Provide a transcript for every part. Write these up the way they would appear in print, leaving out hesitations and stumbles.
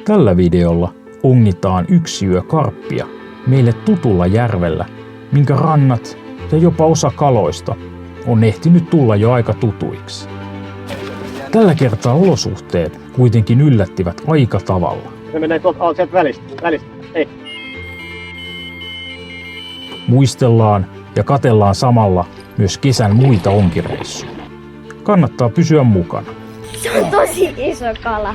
Tällä videolla ongitaan yksi yö karppia meille tutulla järvellä, minkä rannat ja jopa osa kaloista on ehtinyt tulla jo aika tutuiksi. Tällä kertaa olosuhteet kuitenkin yllättivät aika tavalla. Se menee tuolta sieltä välistä. Ei. Muistellaan ja katellaan samalla myös kesän muita onkireissuja. Kannattaa pysyä mukana. Se on tosi iso kala.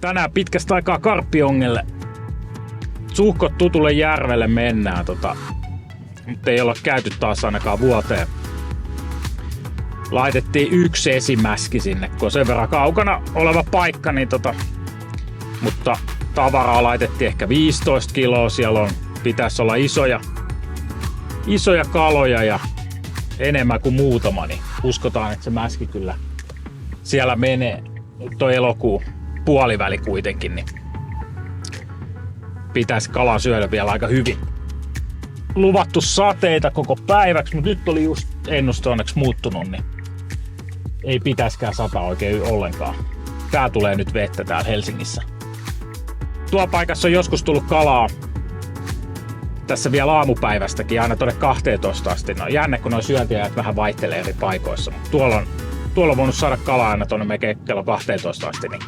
Tänään pitkästä aikaa karppiongelle. Suhkot tutulle järvelle mennään, mutta ei olla käyty taas ainakaan vuoteen. Laitettiin yksi esimäski sinne, kun on sen verran kaukana oleva paikka, niin mutta tavaraa laitettiin ehkä 15 kiloa. Siellä pitäisi olla isoja kaloja ja enemmän kuin muutama, niin uskotaan, että se mäski kyllä siellä menee. Nyt on elokuun puoliväli kuitenkin, niin pitäisi kalaa syödä vielä aika hyvin. Luvattu sateita koko päiväksi, mutta nyt oli just ennuste onneksi muuttunut, niin ei pitäiskään sataa oikein ollenkaan. Tää tulee nyt vettä täällä Helsingissä. Tuo paikassa on joskus tullut kalaa tässä vielä aamupäivästäkin aina tuonne 12 asti. No jännä, kun nuo syöntiajat vähän vaihtelee eri paikoissa. Tuolla on voinut saada kalaa aina tuonne melkein kello 12 asti. Niin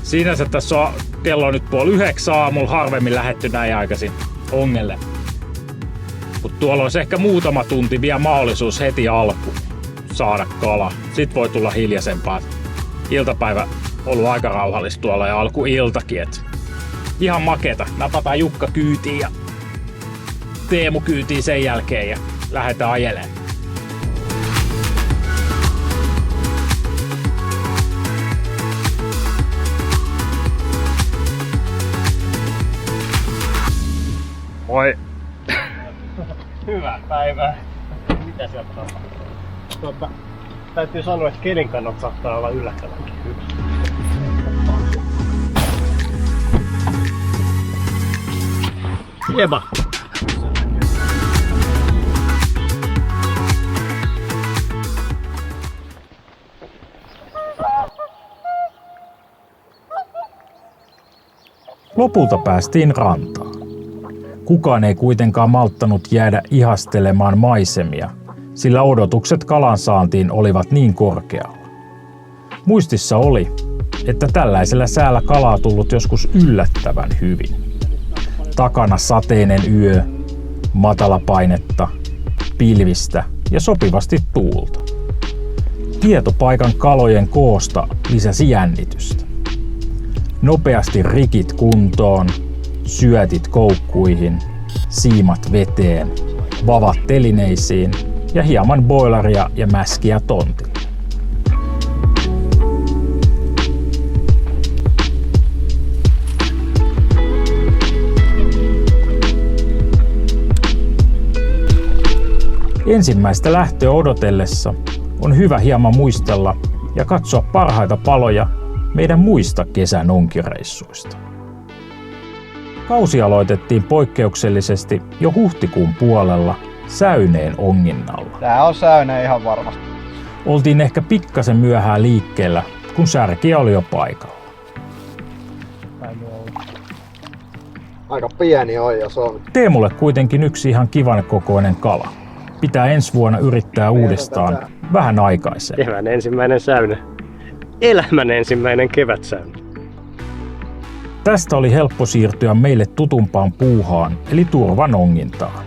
siinä se tässä on kello nyt 8:30 aamulla, harvemmin lähetty näin aikaisin ongelle. Mutta tuolla olisi ehkä muutama tunti vielä mahdollisuus heti alkuun saada kala. Sitten voi tulla hiljaisempaa. Iltapäivä on ollut aika rauhallista tuolla ja alkuiltakin. Ihan maketa. Napataan Jukka kyytiin ja Teemu kyytiin sen jälkeen ja lähdetään ajelemaan. Moi! Hyvää päivää. Mitä sieltä tapahtuu? Täytyy sanoa, että kelin kannat saattaa olla yllättävänkin hyvä. Jeba! Lopulta päästiin rantaan. Kukaan ei kuitenkaan malttanut jäädä ihastelemaan maisemia, sillä odotukset kalan saantiin olivat niin korkealla. Muistissa oli, että tällaisella säällä kalaa tullut joskus yllättävän hyvin. Takana sateinen yö, matala painetta, pilvistä ja sopivasti tuulta. Tieto paikan kalojen koosta lisäsi jännitystä. Nopeasti rikit kuntoon, syötit koukkuihin, siimat veteen, vavat telineisiin ja hieman boileria ja mäskiä tontille. Ensimmäistä lähtöä odotellessa on hyvä hieman muistella ja katsoa parhaita paloja meidän muista kesän onkireissuista. Kausi aloitettiin poikkeuksellisesti jo huhtikuun puolella Säyneen onginnalla. Tää on Säyneen ihan varmasti. Oltiin ehkä pikkasen myöhään liikkeellä, kun särkiä oli jo paikalla. Aika pieni on, jos on. Teemulle kuitenkin yksi ihan kivan kokoinen kala. Pitää ensi vuonna yrittää uudestaan vähän aikaisemmin. Kevään ensimmäinen säynä. Elämän ensimmäinen kevätsäynä. Tästä oli helppo siirtyä meille tutumpaan puuhaan, eli turvan ongintaan.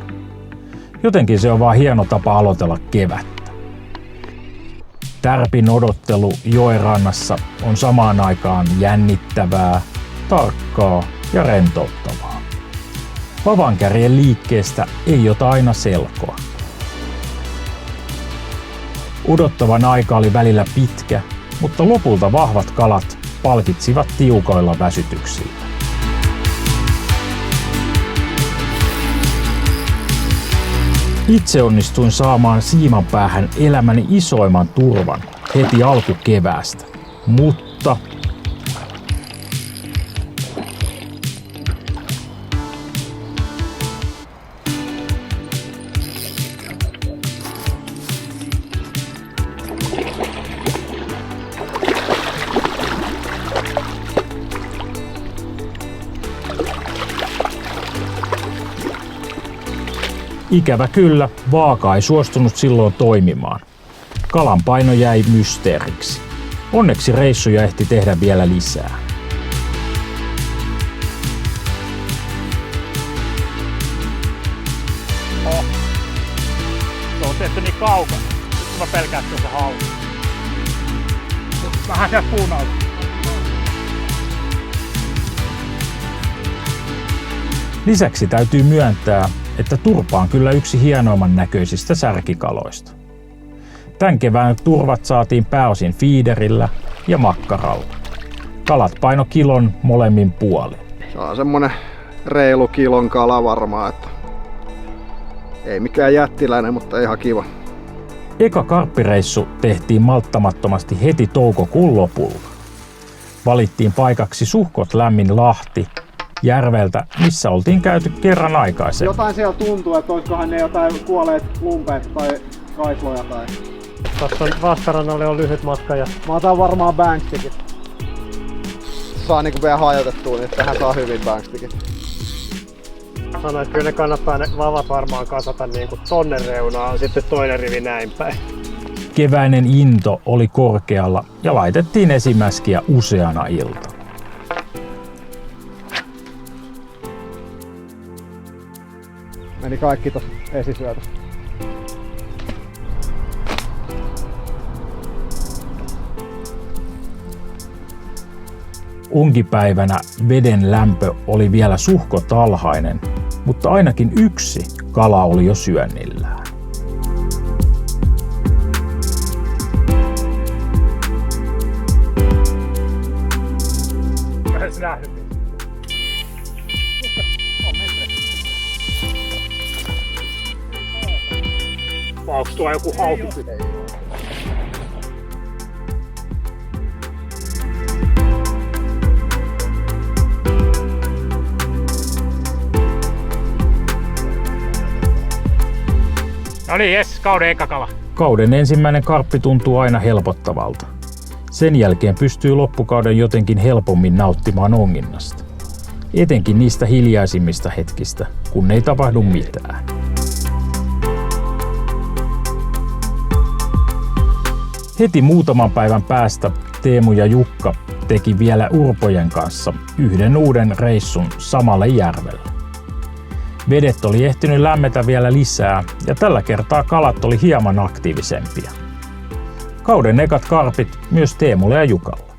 Jotenkin se on vaan hieno tapa aloitella kevättä. Tärpin odottelu joen rannassa on samaan aikaan jännittävää, tarkkaa ja rentouttavaa. Vavankärjen liikkeestä ei ota aina selkoa. Odottavan aika oli välillä pitkä, mutta lopulta vahvat kalat palkitsivat tiukoilla väsytyksillä. Itse onnistuin saamaan siiman päähän elämäni isoimman turvan heti alkukeväästä, mutta Ikävä kyllä, vaaka ei suostunut silloin toimimaan. Kalan paino jäi mysteeriksi. Onneksi reissuja ehti tehdä vielä lisää. Se on tehty niin kaukana. Nyt mä pelkään, että se halu. Vähän sieltä puun alta. Lisäksi täytyy myöntää, että turpa on kyllä yksi hienoimman näköisistä särkikaloista. Tän kevään turvat saatiin pääosin fiiderillä ja makkaralla. Kalat paino kilon molemmin puolin. Se on semmonen reilu kilon kala varmaan, että ei mikään jättiläinen, mutta ihan kiva. Eka karppireissu tehtiin malttamattomasti heti toukokuun lopulla. Valittiin paikaksi suhkot lämmin Lahti järveltä, missä oltiin käyty kerran aikaisemmin. Jotain siellä tuntuu, että olisikohan ne jotain kuolleet lumpeet tai kaisloja tai... Tuossa vastarannalle on lyhyt matka ja Mä otan varmaan bankstikin. Saa niinku vielä hajotettua, niin tähän saa hyvin bankstikin. sanoin, että kyllä ne kannattaa ne vavat varmaan kasata niinku tonne reunaan, sitten toinen rivi näin päin. Keväinen into oli korkealla ja laitettiin esimäskiä useana iltana. Meni kaikki tossa esisyötössä. Onkipäivänä veden lämpö oli vielä suhkot alhainen, mutta ainakin yksi kala oli jo syönnillään. Onks tuo joku hauki? No niin, jes, kauden eka kala. Kauden ensimmäinen karppi tuntuu aina helpottavalta. Sen jälkeen pystyy loppukauden jotenkin helpommin nauttimaan onginnasta. Etenkin niistä hiljaisimmista hetkistä, kun ei tapahdu mitään. Heti muutaman päivän päästä Teemu ja Jukka teki vielä Urpojen kanssa yhden uuden reissun samalle järvelle. Vedet oli ehtinyt lämmetä vielä lisää ja tällä kertaa kalat oli hieman aktiivisempia. Kauden ekat karpit myös Teemulle ja Jukalle.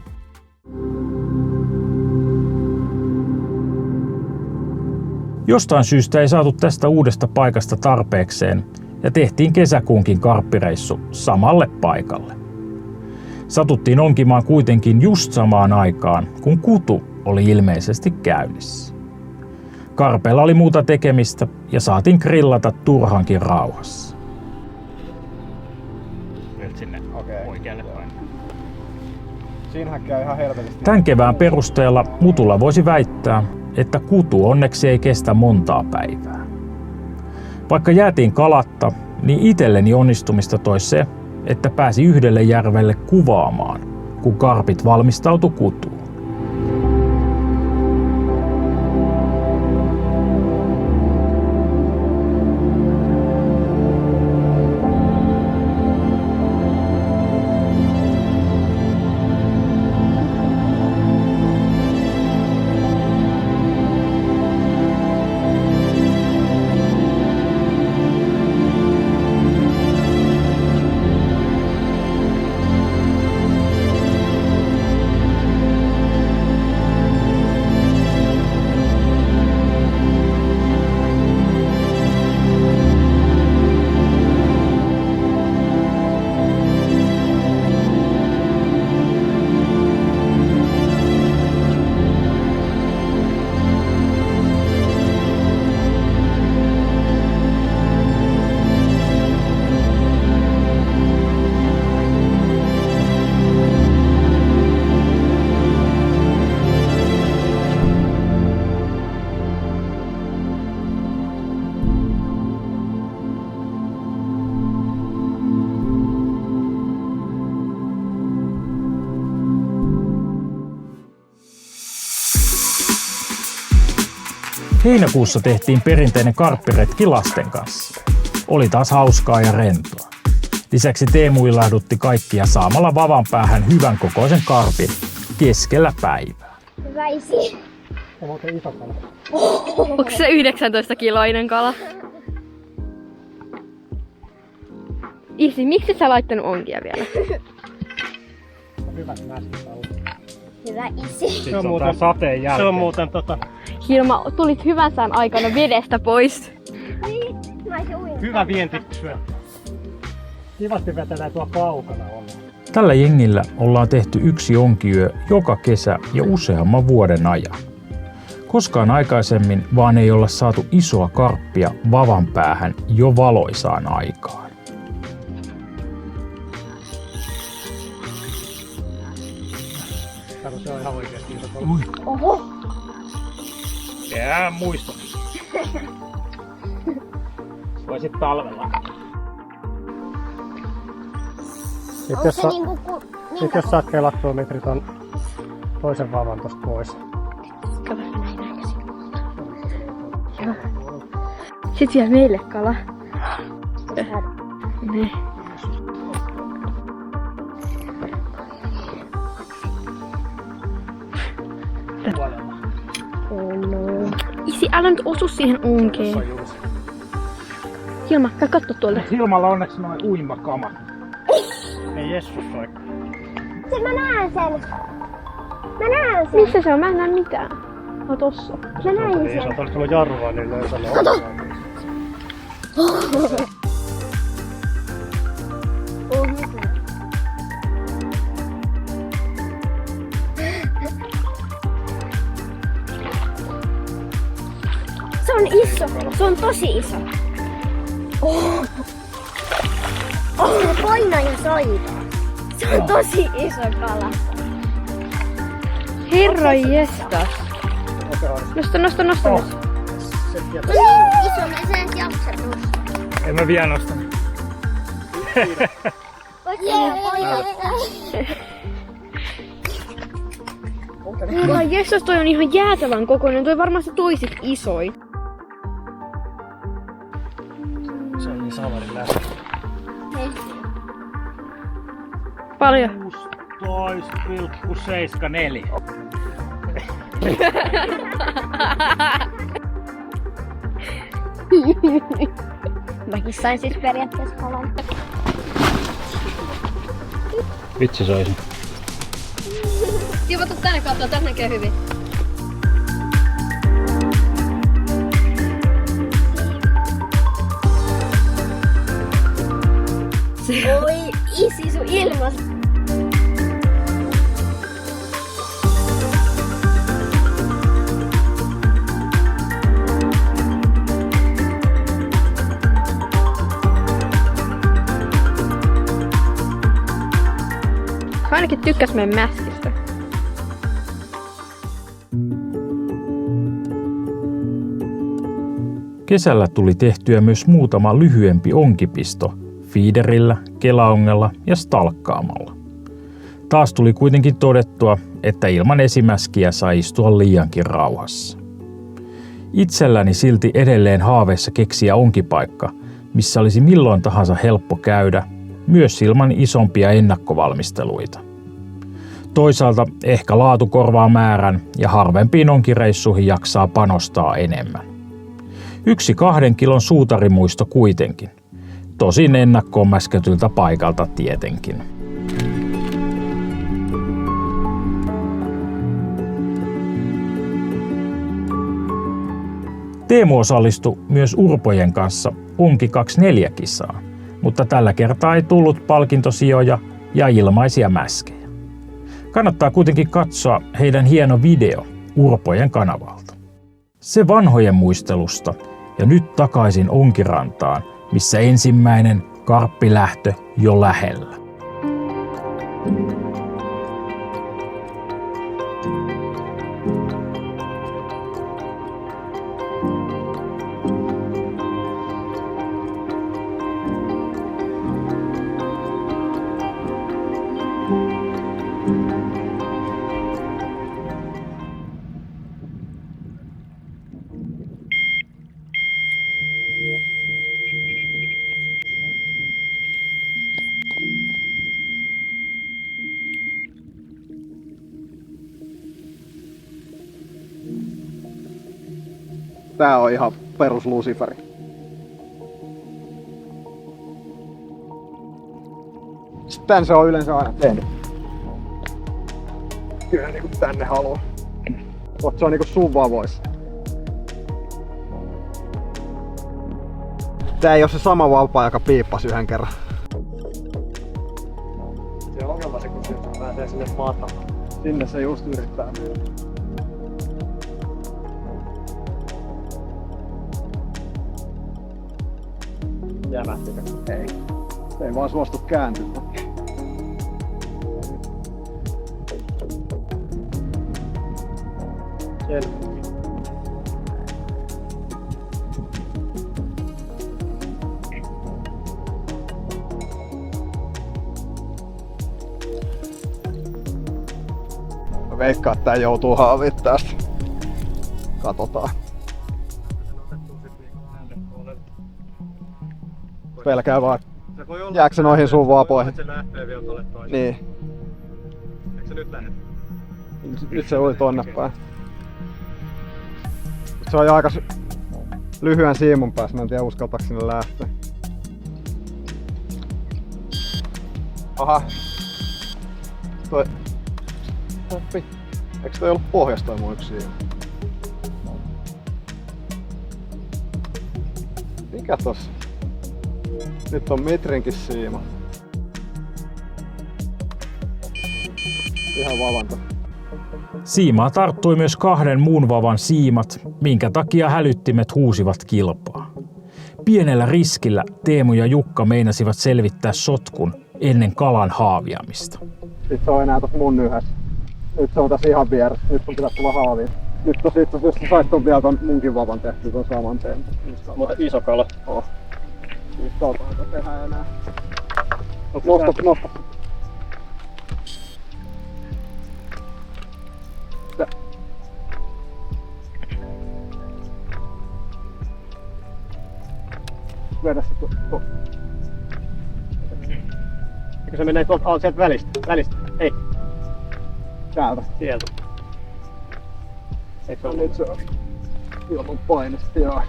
Jostain syystä ei saatu tästä uudesta paikasta tarpeekseen ja tehtiin kesäkuunkin karppireissu samalle paikalle. Satuttiin onkimaan kuitenkin just samaan aikaan, kun kutu oli ilmeisesti käynnissä. Karpeella oli muuta tekemistä ja saatiin grillata turhankin rauhassa. Nyt sinne oikealle päin. Siinähän käy ihan helvetisti. Tän kevään perusteella mutulla voisi väittää, että kutu onneksi ei kestä montaa päivää. Vaikka jäätiin kalatta, niin itselleni onnistumista toi se, että pääsi yhdelle järvelle kuvaamaan, kun karpit valmistautu kutuun. Heinäkuussa tehtiin perinteinen karppiretki lasten kanssa. Oli taas hauskaa ja rentoa. Lisäksi Teemu ilahdutti kaikkia saamalla vavan päähän hyvän kokoisen karpin keskellä päivää. Hyvä isi. On muuten iso kala. Onko se 19-kiloinen kala? Isi, miksi sä laittanut onkia vielä? Hyvät mäskit alla. Hyvä isi. Se on muuten sateen jälkeen. Se on muuten Hilma, tulit hyvän sään aikana vedestä pois. Niin, mä olisin uinut. hyvä vientisyö. Kivasti vetelee tuo kaukana on. Tällä jengillä ollaan tehty yksi onkiyö joka kesä ja useamman vuoden ajan. Koskaan aikaisemmin vaan ei olla saatu isoa karppia vavan päähän jo valoisaan aikaan. Kato, se on ihan oikeesti iso kala. Oho. Jää muisto. Voisit talvella. Onko se niinku Nyt jos saat kelakkilometri ton toisen vavan tosta pois. Sit vielä meille kala. Ne. Isi, älä nyt osu siihen onkeen. Hilma, käy katso tuolta. Hilmalla onneksi noin uimakamat. Ei Jessus soikka. Se mä näen sen. Mä näen sen. Missä se on? Mä en näe mitään. Mä tossa. Mä näin Niin, sen. sä oot tullut jarrua, niin löysällä on. Oh, mitä? Se on iso. Se on tosi iso. Oh. Oh, se painaa ja soitaa. Se on tosi iso kala. Herra jestas. Nosta. No niin, iso, mä en edes jaksa nostaa. En mä vielä nosta. Ai jestas, toi on ihan jäätävän kokoinen. Toi varmasti toisit isoin. Se on niin savarin läpi. Paljon. 16,74. Mäkin sain siis periaatteessa kalan. Vitsi soisin. Tiiva, tuu tänne katsoa, tänne näkee hyvin. Oi, isi sun ilmas. Ainakin tykkäs meidän mäskistä. Kesällä tuli tehtyä myös muutama lyhyempi onkipisto feederillä, kelaongella ja stalkkaamalla. Taas tuli kuitenkin todettua, että ilman esimäskiä sai istua liiankin rauhassa. Itselläni silti edelleen haaveissa keksiä onkipaikka, missä olisi milloin tahansa helppo käydä, myös ilman isompia ennakkovalmisteluita. Toisaalta ehkä laatu korvaa määrän ja harvempiin onkireissuihin jaksaa panostaa enemmän. 1 2 kilon suutarimuisto kuitenkin. Tosin ennakkoon mäskätyltä paikalta tietenkin. Teemu osallistui myös urpojen kanssa Onki 24-kisaan, mutta tällä kertaa ei tullut palkintosijoja ja ilmaisia mäskejä. Kannattaa kuitenkin katsoa heidän hieno video Urpojen kanavalta. Se vanhojen muistelusta ja nyt takaisin Onkirantaan, missä ensimmäinen karppilähtö jo lähellä. Tää on ihan perus Luciferi. Tän se on yleensä aina tehnyt. Kyllä niinku tänne haluaa. Mut se on niinku sun vavoissa. Tää ei oo se sama vaupa, joka piippasi yhden kerran. Se on ongelma se, kun se pääsee sinne maata. Sinne se just yrittää mennä. Jämähtikö? Ei. Se ei vaan suostu kääntymään. Mä veikkaan, että tää joutuu haaviin tästä. Katsotaan. Pelkää vaan. Jääkö se noihin sun vaapoihin? Se lähtee vielä tolle toiseen. Niin. Eikö se nyt lähde? Nyt se ui tonne päin. Se on jo aika lyhyen siimun päässä, mä en tiedä uskaltaako sinne lähteä. Aha. Toi... Eikö toi ollut pohjas toi mun yksi siimu? Mikä tossa? Nyt on metrinkin siima. Ihan vavanto. Siimaa tarttui myös 2 muun vavan siimat, minkä takia hälyttimet huusivat kilpaa. Pienellä riskillä Teemu ja Jukka meinasivat selvittää sotkun ennen kalan haaviamista. Sitten se on enää tossa mun yhdessä. Nyt se on tässä ihan vieressä. Nyt sun pitäisi tulla haaviin. Nyt tossa itse asiassa, jos sä sait ton vielä ton munkin vavan tehtyä ton saman teen. Mutta iso kala. Oh. Nyt toltaanko tehdä enää. Nosta. Vedä se tuo. Eikö se menee tuolta sieltä välistä? Ei. Täältä. Sieltä. Eikö se ole? Nyt se on ilman painesta, joo.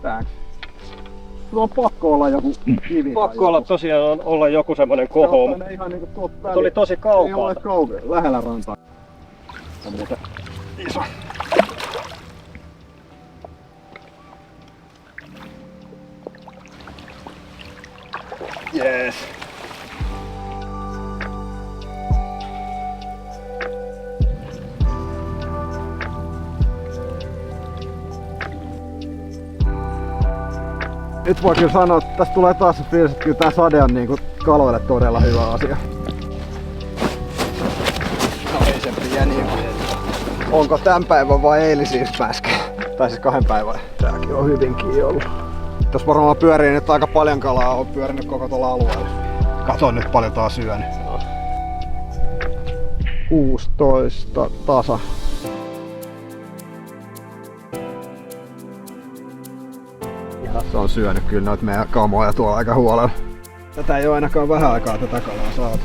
Tääks. Sulla on pakko olla joku kivi. Pakko olla tosiaan olla joku semmonen koho. Ihan niinku tuolta väliin. Tuli tosi Ei kaukaa. ole kaukaa, lähellä rantaa. On muuten iso. Jees. Nyt voi kyllä sanoa, että tästä tulee taas se fiilis, että kyllä tää sade on niinku kaloille todella hyvä asia. No ei sen pieni ole. Onko tän päivän vai eilisiin mäskä? Tai siis 2 päivän. Tääkin on hyvinkin ollut. Tässä varmaan pyörii nyt aika paljon kalaa, on pyörinyt koko tuolla alueella. Kato nyt paljon taas syönyt. 16 tasa. Se on syönyt kyllä noita meidän kamoja tuolla aika huolella. Tätä ei ole ainakaan vähän aikaa tätä kalaa saatu.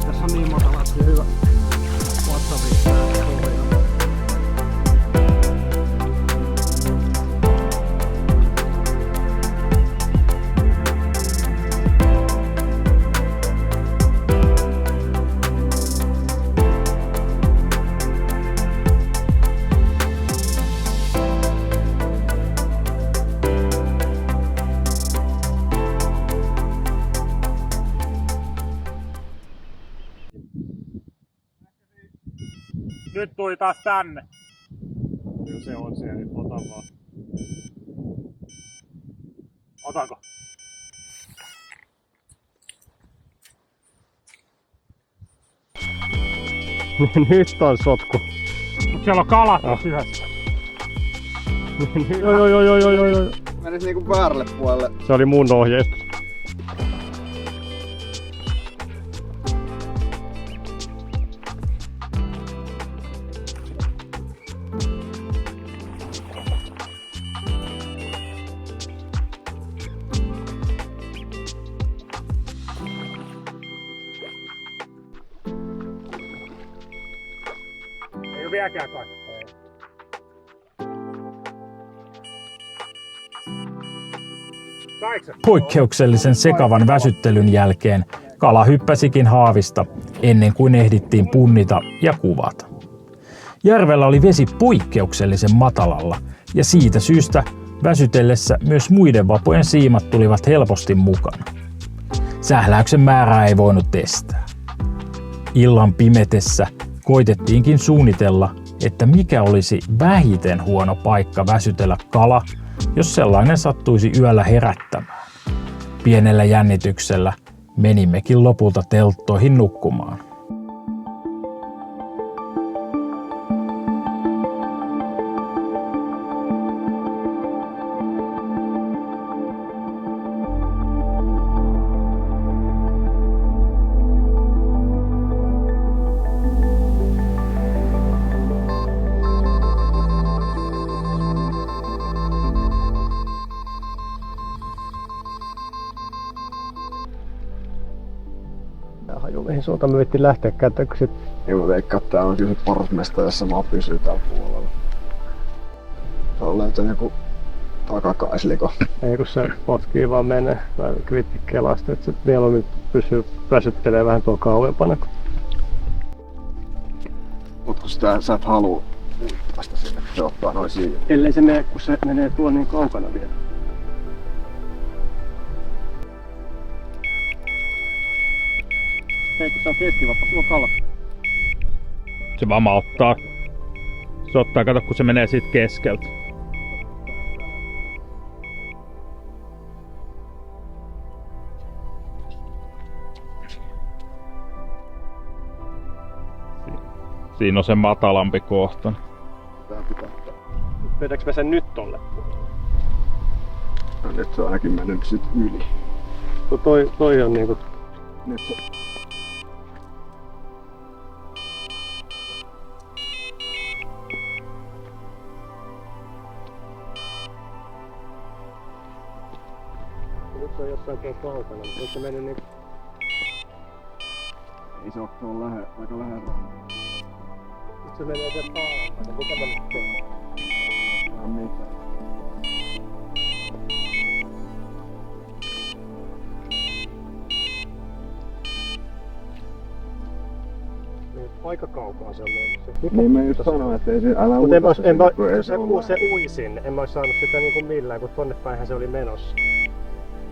Tässä on niin matalasti hyvä. Nyt tuli taas tänne. Kyllä se on siellä, nyt otan vaan. Otanko? Nyt on sotku. Mut siellä on kalat yhdessä. Joo. Menis niinku väärälle puolelle. Se oli mun ohjeistus. Eikö vieläkään kai? Poikkeuksellisen sekavan väsyttelyn jälkeen kala hyppäsikin haavista ennen kuin ehdittiin punnita ja kuvata. Järvellä oli vesi poikkeuksellisen matalalla ja siitä syystä väsytellessä myös muiden vapojen siimat tulivat helposti mukana. Sähläyksen määrää ei voinut estää. Illan pimetessä koitettiinkin suunnitella, että mikä olisi vähiten huono paikka väsytellä kala, jos sellainen sattuisi yöllä herättämään. Pienellä jännityksellä menimmekin lopulta telttoihin nukkumaan. Mihin suuntaan me vittiin lähteäkään, että sit... Ei mä veikkaa, että tää on kyllä se paras mesta, jossa mä pysyy täällä puolella. Se on löytänyt joku takakaisliko. Ei kun se potkii vaan menee. Mä vittiin kelasta, että se mieluummin pysyy väsyttelee vähän tuolla kauempana. Mut kun sä et haluu vasta sinne, se ottaa noin siinä. Ellei se mene, kun se menee tuolla niin kaukana vielä. Ei kun se on keskivappa, sulla on kala. Se vamauttaa. Se ottaa, kato kun se menee siitä keskeltä. Siinä on se matalampi kohta. Tää pitää. Vedäks mä sen nyt tolle? No nyt se on ainakin mennyt sit yli. No toi on niinku... Nyt se... Nyt se on jossain tuolla kaukana, mutta nyt se menee niinku... Ei se oo tuolla aika lähellä. Nyt se menee sen paalaan, mitä mä nyt teen? Tää on mitään. Aika kaukaa se on mennyt. Niin mä just sanoin, että ei se... Älä Mutta uita se ui sinne, en mä ois saanut sitä niinku millään, kun tonne päinhän se oli menossa.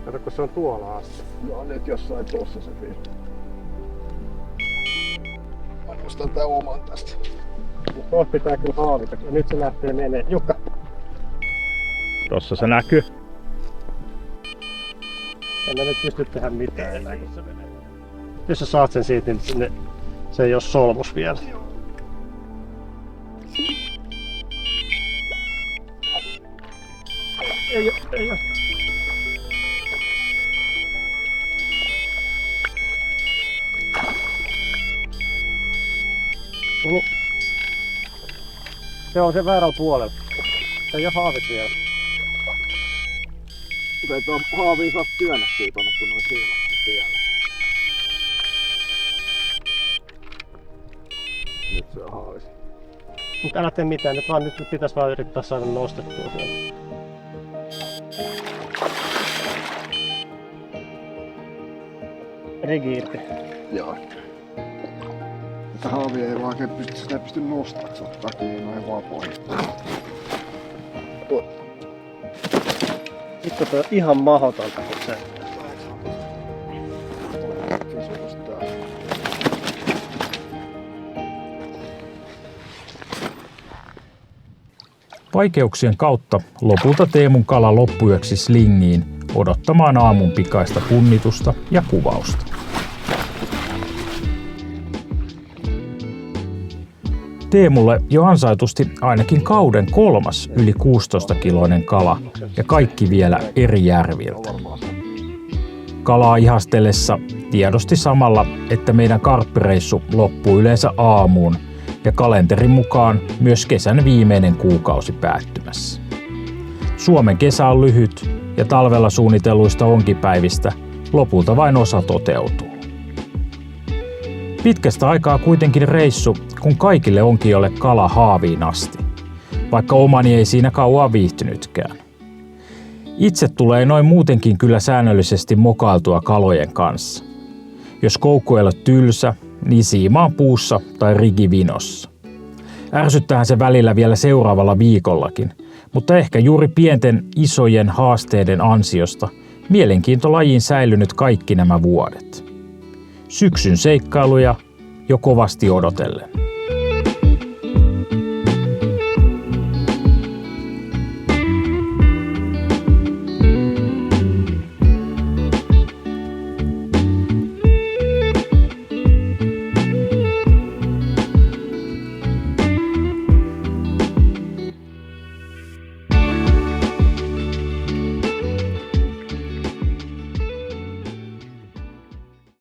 Kato, kun se on tuolla asti. No nyt jossain tossa se vielä. Mä nostan tää oman tästä. Tuossa pitää kyllä haavita, ja nyt se lähtee menee. Jukka! Tossa se näkyy. En mä nyt pysty tehdä mitään enää, kun se menee. Jos sä saat sen siitä, niin se ei oo solmus vielä. Ei oo. Noniin. Se on se väärällä puolella. Se ei oo haavit vielä. Mutta ei tuo haaviin saa työnnettyä tonne, kun noin silmät on siellä. Nyt se on haavis. Mut älä tee mitään, nyt pitäis vaan yrittää saada nostettua sieltä. Regi irti. Joo. Että haavi ei vaan oikein pysty, sitä ei pysty nostamaan, se ottaa kiinni noihin vapoihin. Vittu toi on ihan mahdotonta, kun se... Vaikeuksien kautta lopulta Teemun kala loppuyöksi slingiin odottamaan aamun pikaista punnitusta ja kuvausta. Teemulle jo ansaitusti ainakin kauden 3. yli 16-kiloinen kala ja kaikki vielä eri järviltä. Kalaa ihastellessa tiedosti samalla, että meidän karppireissu loppuu yleensä aamuun ja kalenterin mukaan myös kesän viimeinen kuukausi päättymässä. Suomen kesä on lyhyt ja talvella suunnitelluista onkipäivistä lopulta vain osa toteutuu. Pitkästä aikaa kuitenkin reissu, kun kaikille onkin ole kala haaviin asti, vaikka omani ei siinä kauan viihtynytkään. Itse tulee noin muutenkin kyllä säännöllisesti mokailtua kalojen kanssa. Jos koukku ei ole tylsä, niin siimaan puussa tai rigivinossa. Ärsyttäähän se välillä vielä seuraavalla viikollakin, mutta ehkä juuri pienten isojen haasteiden ansiosta mielenkiinto lajiin säilynyt kaikki nämä vuodet. Syksyn seikkailuja jo kovasti odotellen.